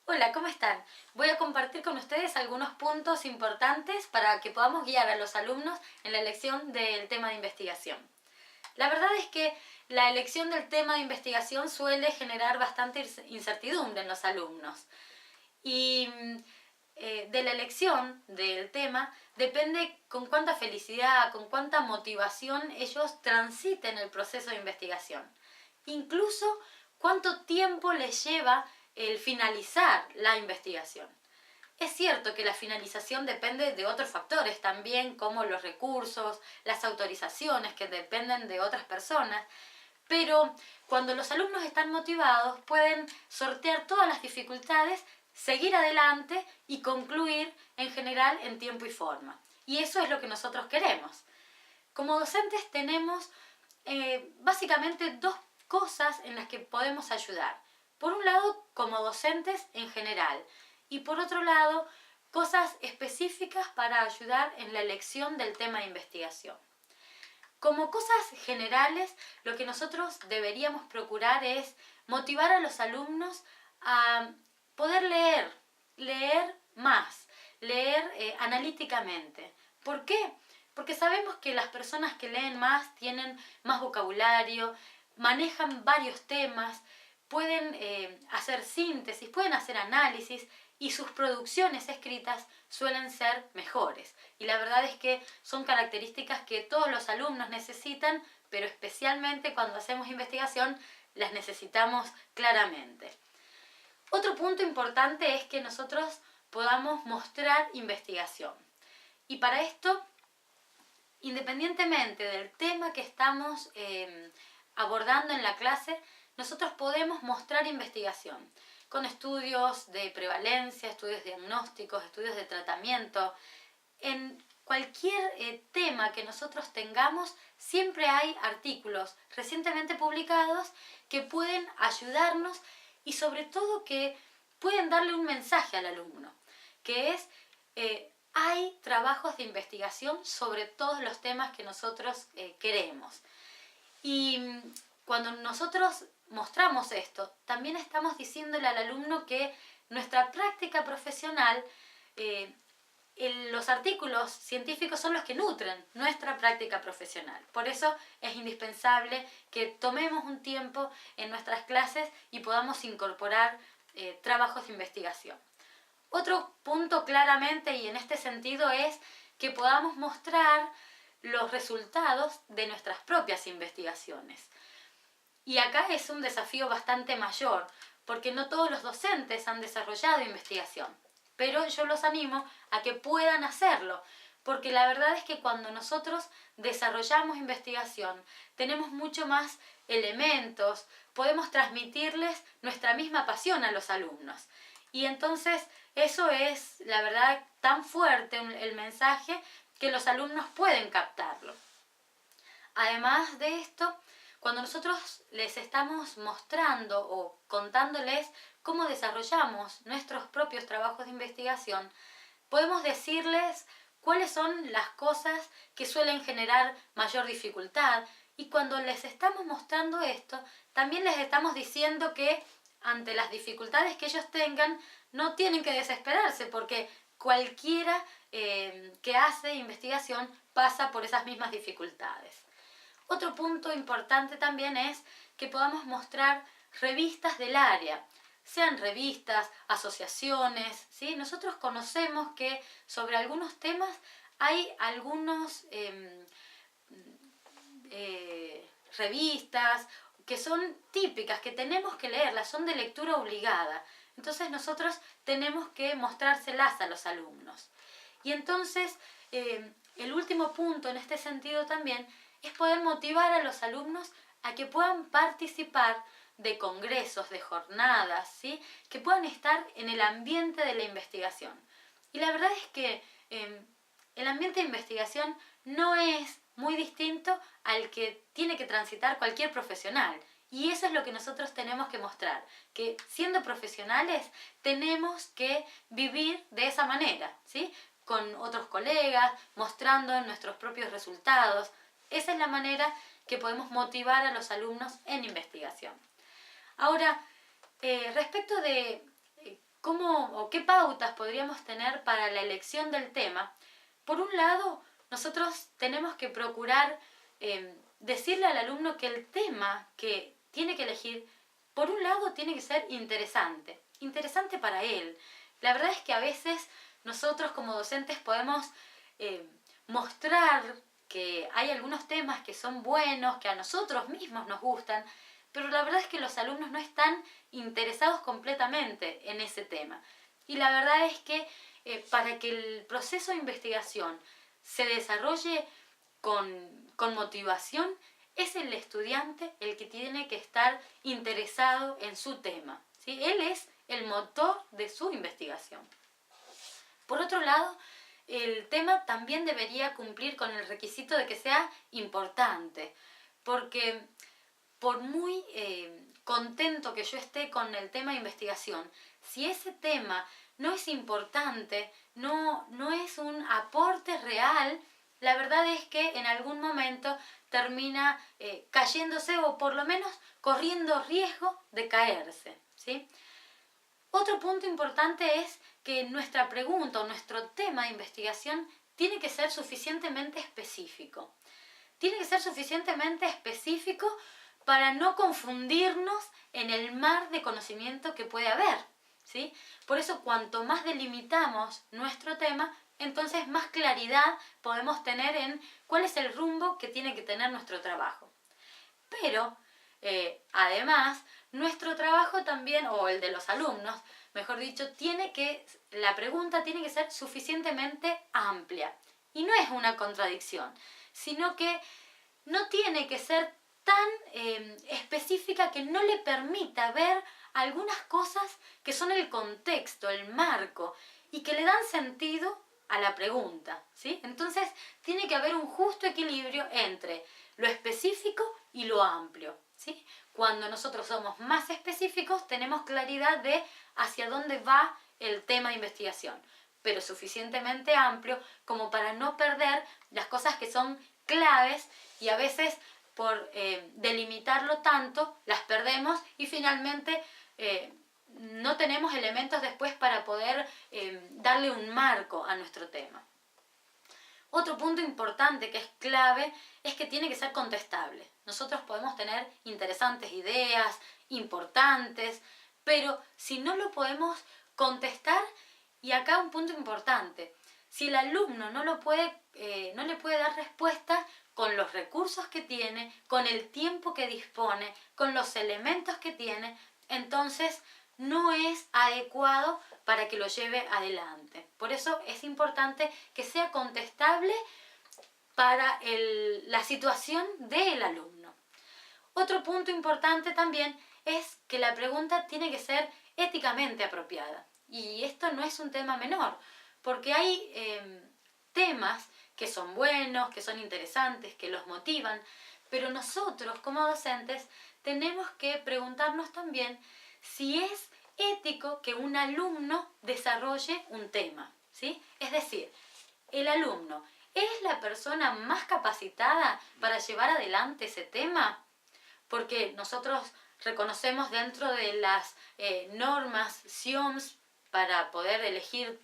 Hola, ¿cómo están? Voy a compartir con ustedes algunos puntos importantes para que podamos guiar a los alumnos en la elección del tema de investigación. La verdad es que la elección del tema de investigación suele generar bastante incertidumbre en los alumnos. Y de la elección del tema depende con cuánta felicidad, con cuánta motivación ellos transiten el proceso de investigación. Incluso cuánto tiempo les lleva el finalizar la investigación. Es cierto que la finalización depende de otros factores también, como los recursos, las autorizaciones que dependen de otras personas, pero cuando los alumnos están motivados pueden sortear todas las dificultades, seguir adelante y concluir en general en tiempo y forma. Y eso es lo que nosotros queremos. Como docentes tenemos básicamente dos cosas en las que podemos ayudar. Por un lado, como docentes en general, y por otro lado, cosas específicas para ayudar en la elección del tema de investigación. Como cosas generales, lo que nosotros deberíamos procurar es motivar a los alumnos a poder leer más, leer analíticamente. ¿Por qué? Porque sabemos que las personas que leen más tienen más vocabulario, manejan varios temas, pueden hacer síntesis, pueden hacer análisis y sus producciones escritas suelen ser mejores. Y la verdad es que son características que todos los alumnos necesitan, pero especialmente cuando hacemos investigación las necesitamos claramente. Otro punto importante es que nosotros podamos mostrar investigación. Y para esto, independientemente del tema que estamos abordando en la clase, nosotros podemos mostrar investigación con estudios de prevalencia, estudios diagnósticos, estudios de tratamiento. En cualquier tema que nosotros tengamos, siempre hay artículos recientemente publicados que pueden ayudarnos y sobre todo que pueden darle un mensaje al alumno, que es hay trabajos de investigación sobre todos los temas que nosotros queremos. Y cuando nosotros mostramos esto, también estamos diciéndole al alumno que nuestra práctica profesional, los artículos científicos son los que nutren nuestra práctica profesional. Por eso es indispensable que tomemos un tiempo en nuestras clases y podamos incorporar trabajos de investigación. Otro punto claramente y en este sentido es que podamos mostrar los resultados de nuestras propias investigaciones. Y acá es un desafío bastante mayor, porque no todos los docentes han desarrollado investigación, pero yo los animo a que puedan hacerlo, porque la verdad es que cuando nosotros desarrollamos investigación, tenemos mucho más elementos, podemos transmitirles nuestra misma pasión a los alumnos. Y entonces eso es, la verdad, tan fuerte el mensaje que los alumnos pueden captarlo. Además de esto, cuando nosotros les estamos mostrando o contándoles cómo desarrollamos nuestros propios trabajos de investigación, podemos decirles cuáles son las cosas que suelen generar mayor dificultad, y cuando les estamos mostrando esto, también les estamos diciendo que ante las dificultades que ellos tengan, no tienen que desesperarse, porque cualquiera que hace investigación pasa por esas mismas dificultades. Otro punto importante también es que podamos mostrar revistas del área, sean revistas, asociaciones, ¿sí? Nosotros conocemos que sobre algunos temas hay algunos revistas que son típicas, que tenemos que leerlas, son de lectura obligada. Entonces nosotros tenemos que mostrárselas a los alumnos. Y entonces el último punto en este sentido también es poder motivar a los alumnos a que puedan participar de congresos, de jornadas, ¿sí? Que puedan estar en el ambiente de la investigación. Y la verdad es que el ambiente de investigación no es muy distinto al que tiene que transitar cualquier profesional. Y eso es lo que nosotros tenemos que mostrar, que siendo profesionales tenemos que vivir de esa manera, ¿sí? Con otros colegas, mostrando nuestros propios resultados. Esa es la manera que podemos motivar a los alumnos en investigación. Ahora, respecto de ¿Cómo o qué pautas podríamos tener para la elección del tema? Por un lado, nosotros tenemos que procurar decirle al alumno que el tema que tiene que elegir, por un lado, tiene que ser interesante, interesante para él. La verdad es que a veces nosotros como docentes podemos mostrar que hay algunos temas que son buenos, que a nosotros mismos nos gustan, pero la verdad es que los alumnos no están interesados completamente en ese tema. Y la verdad es que para que el proceso de investigación se desarrolle con motivación, es el estudiante el que tiene que estar interesado en su tema, ¿sí? Él es el motor de su investigación. Por otro lado, el tema también debería cumplir con el requisito de que sea importante, porque por muy contento que yo esté con el tema de investigación, si ese tema no es importante, no es un aporte real, la verdad es que en algún momento termina cayéndose o por lo menos corriendo riesgo de caerse, ¿sí? Otro punto importante es que nuestra pregunta o nuestro tema de investigación tiene que ser suficientemente específico. Tiene que ser suficientemente específico para no confundirnos en el mar de conocimiento que puede haber, ¿sí? Por eso, cuanto más delimitamos nuestro tema, entonces más claridad podemos tener en cuál es el rumbo que tiene que tener nuestro trabajo. Pero, además, nuestro trabajo también, o el de los alumnos, mejor dicho, la pregunta tiene que ser suficientemente amplia. Y no es una contradicción, sino que no tiene que ser tan específica que no le permita ver algunas cosas que son el contexto, el marco, y que le dan sentido a la pregunta, ¿sí? Entonces tiene que haber un justo equilibrio entre lo específico y lo amplio, ¿sí? Cuando nosotros somos más específicos tenemos claridad de hacia dónde va el tema de investigación, pero suficientemente amplio como para no perder las cosas que son claves y a veces por delimitarlo tanto las perdemos y finalmente no tenemos elementos después para poder darle un marco a nuestro tema. Otro punto importante que es clave es que tiene que ser contestable. Nosotros podemos tener interesantes ideas, importantes, pero si no lo podemos contestar, y acá un punto importante, si el alumno no le puede dar respuesta con los recursos que tiene, con el tiempo que dispone, con los elementos que tiene, entonces no es adecuado para que lo lleve adelante. Por eso es importante que sea contestable para la situación del alumno. Otro punto importante también es que la pregunta tiene que ser éticamente apropiada. Y esto no es un tema menor, porque hay temas que son buenos, que son interesantes, que los motivan, pero nosotros como docentes tenemos que preguntarnos también si es ético que un alumno desarrolle un tema, ¿sí? Es decir, el alumno ¿es la persona más capacitada para llevar adelante ese tema? Porque nosotros reconocemos dentro de las normas SIOMS para poder elegir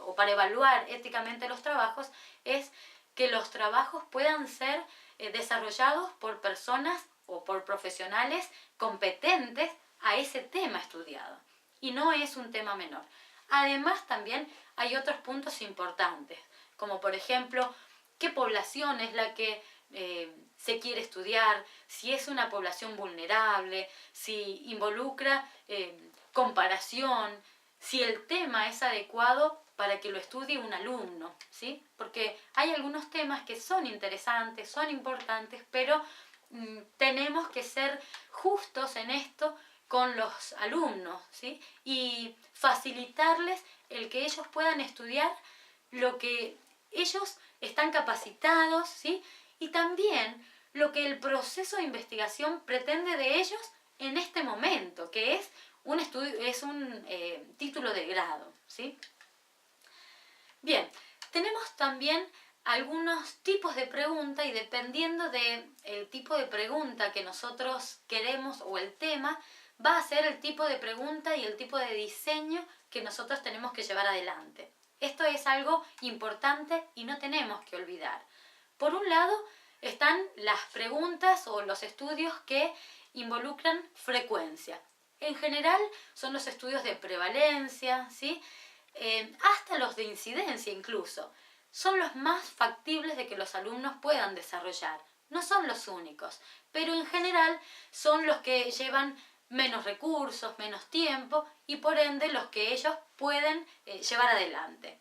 o para evaluar éticamente los trabajos, es que los trabajos puedan ser desarrollados por personas o por profesionales competentes a ese tema estudiado. Y no es un tema menor. Además, también hay otros puntos importantes, como por ejemplo, qué población es la que se quiere estudiar, si es una población vulnerable, si involucra comparación, si el tema es adecuado para que lo estudie un alumno, ¿sí? Porque hay algunos temas que son interesantes, son importantes, pero tenemos que ser justos en esto con los alumnos, ¿sí? Y facilitarles el que ellos puedan estudiar lo que ellos están capacitados, ¿sí? Y también lo que el proceso de investigación pretende de ellos en este momento, que es un título de grado, ¿sí? Bien, tenemos también algunos tipos de pregunta y dependiendo del tipo de pregunta que nosotros queremos o el tema, va a ser el tipo de pregunta y el tipo de diseño que nosotros tenemos que llevar adelante. Esto es algo importante y no tenemos que olvidar. Por un lado están las preguntas o los estudios que involucran frecuencia. En general son los estudios de prevalencia, ¿sí? Hasta los de incidencia incluso. Son los más factibles de que los alumnos puedan desarrollar. No son los únicos, pero en general son los que llevan menos recursos, menos tiempo y por ende los que ellos pueden llevar adelante.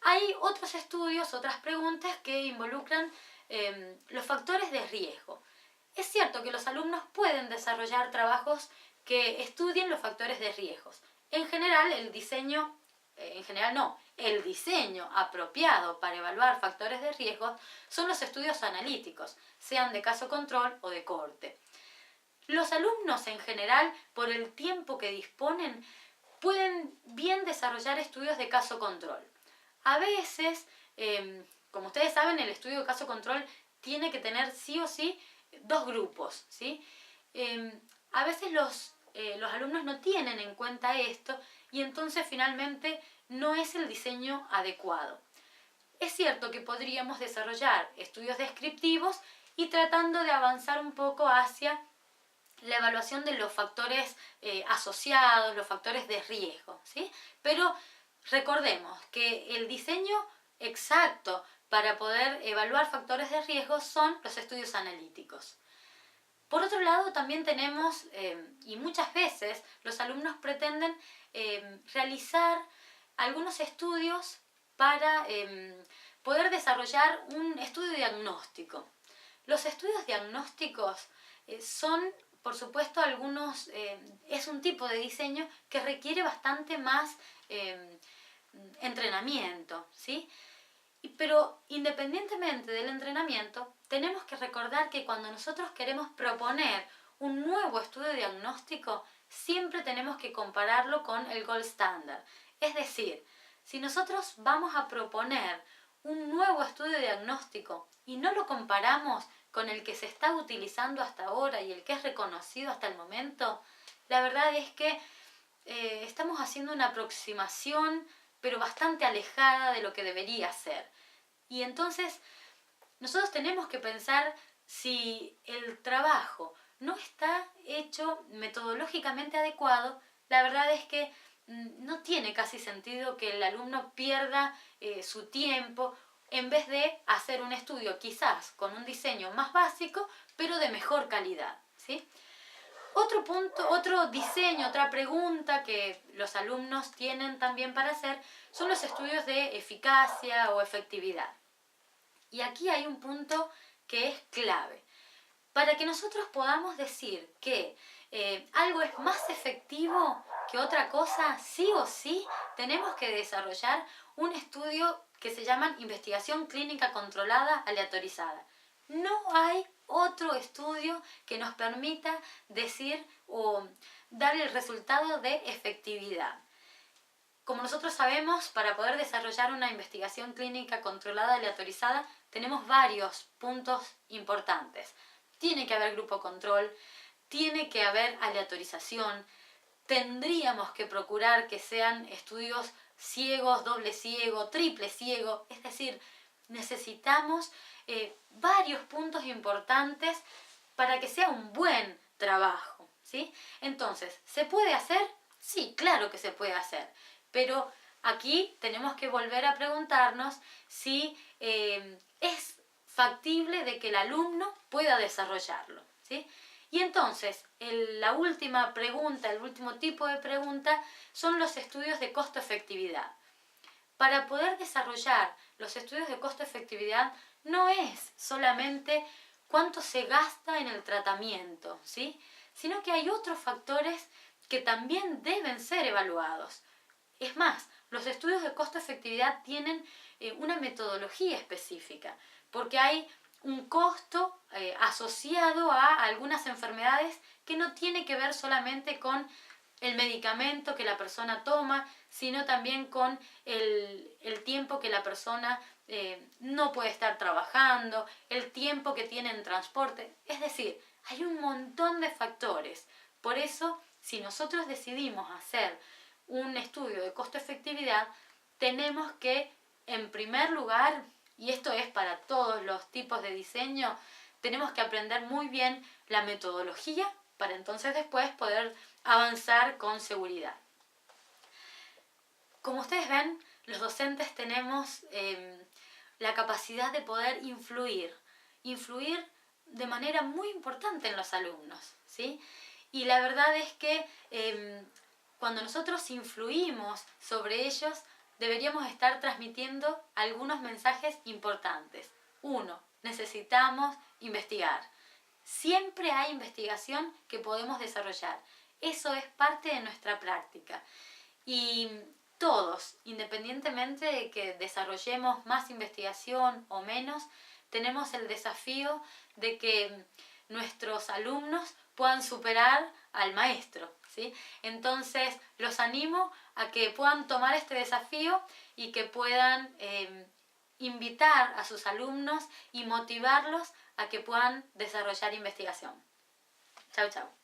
Hay otros estudios, otras preguntas que involucran los factores de riesgo. Es cierto que los alumnos pueden desarrollar trabajos que estudien los factores de riesgos. En general, el diseño apropiado para evaluar factores de riesgo son los estudios analíticos, sean de caso control o de cohorte. Los alumnos en general, por el tiempo que disponen, pueden bien desarrollar estudios de caso control. A veces, como ustedes saben, el estudio de caso control tiene que tener sí o sí dos grupos, ¿sí? A veces los alumnos no tienen en cuenta esto y entonces finalmente no es el diseño adecuado. Es cierto que podríamos desarrollar estudios descriptivos y tratando de avanzar un poco hacia la evaluación de los factores asociados, los factores de riesgo, ¿sí? Pero recordemos que el diseño exacto para poder evaluar factores de riesgo son los estudios analíticos. Por otro lado, también tenemos, y muchas veces los alumnos pretenden realizar algunos estudios para poder desarrollar un estudio diagnóstico. Los estudios diagnósticos son, por supuesto, es un tipo de diseño que requiere bastante más entrenamiento, ¿sí? Pero independientemente del entrenamiento, tenemos que recordar que cuando nosotros queremos proponer un nuevo estudio diagnóstico, siempre tenemos que compararlo con el gold standard. Es decir, si nosotros vamos a proponer un nuevo estudio diagnóstico y no lo comparamos con el que se está utilizando hasta ahora y el que es reconocido hasta el momento, la verdad es que estamos haciendo una aproximación pero bastante alejada de lo que debería ser. Y entonces nosotros tenemos que pensar si el trabajo no está hecho metodológicamente adecuado, la verdad es que no tiene casi sentido que el alumno pierda su tiempo en vez de hacer un estudio quizás con un diseño más básico, pero de mejor calidad, ¿sí? Otro punto, otro diseño, otra pregunta que los alumnos tienen también para hacer son los estudios de eficacia o efectividad. Y aquí hay un punto que es clave. Para que nosotros podamos decir que algo es más efectivo que otra cosa, sí o sí tenemos que desarrollar un estudio que se llama investigación clínica controlada aleatorizada. No hay otro estudio que nos permita decir o dar el resultado de efectividad. Como nosotros sabemos, para poder desarrollar una investigación clínica controlada aleatorizada, tenemos varios puntos importantes. Tiene que haber grupo control, tiene que haber aleatorización, tendríamos que procurar que sean estudios ciegos, doble ciego, triple ciego, es decir, necesitamos varios puntos importantes para que sea un buen trabajo, ¿sí? Entonces, ¿se puede hacer? Sí, claro que se puede hacer, pero aquí tenemos que volver a preguntarnos si es factible de que el alumno pueda desarrollarlo, ¿sí? Y entonces, la última pregunta, el último tipo de pregunta son los estudios de costo-efectividad. Para poder desarrollar los estudios de costo-efectividad no es solamente cuánto se gasta en el tratamiento, ¿sí? Sino que hay otros factores que también deben ser evaluados. Es más, los estudios de costo-efectividad tienen una metodología específica, porque hay un costo asociado a algunas enfermedades que no tiene que ver solamente con el medicamento que la persona toma, sino también con el tiempo que la persona no puede estar trabajando, el tiempo que tiene en transporte. Es decir, hay un montón de factores. Por eso, si nosotros decidimos hacer un estudio de costo-efectividad, tenemos que, en primer lugar, y esto es para todos los tipos de diseño, tenemos que aprender muy bien la metodología para entonces después poder avanzar con seguridad. Como ustedes ven, los docentes tenemos la capacidad de poder influir de manera muy importante en los alumnos, ¿sí? Y la verdad es que cuando nosotros influimos sobre ellos, deberíamos estar transmitiendo algunos mensajes importantes. 1. Necesitamos investigar. Siempre hay investigación que podemos desarrollar. Eso es parte de nuestra práctica. Y todos, independientemente de que desarrollemos más investigación o menos, tenemos el desafío de que nuestros alumnos puedan superar al maestro, ¿sí? Entonces, los animo a que puedan tomar este desafío y que puedan invitar a sus alumnos y motivarlos a que puedan desarrollar investigación. Chau, chau.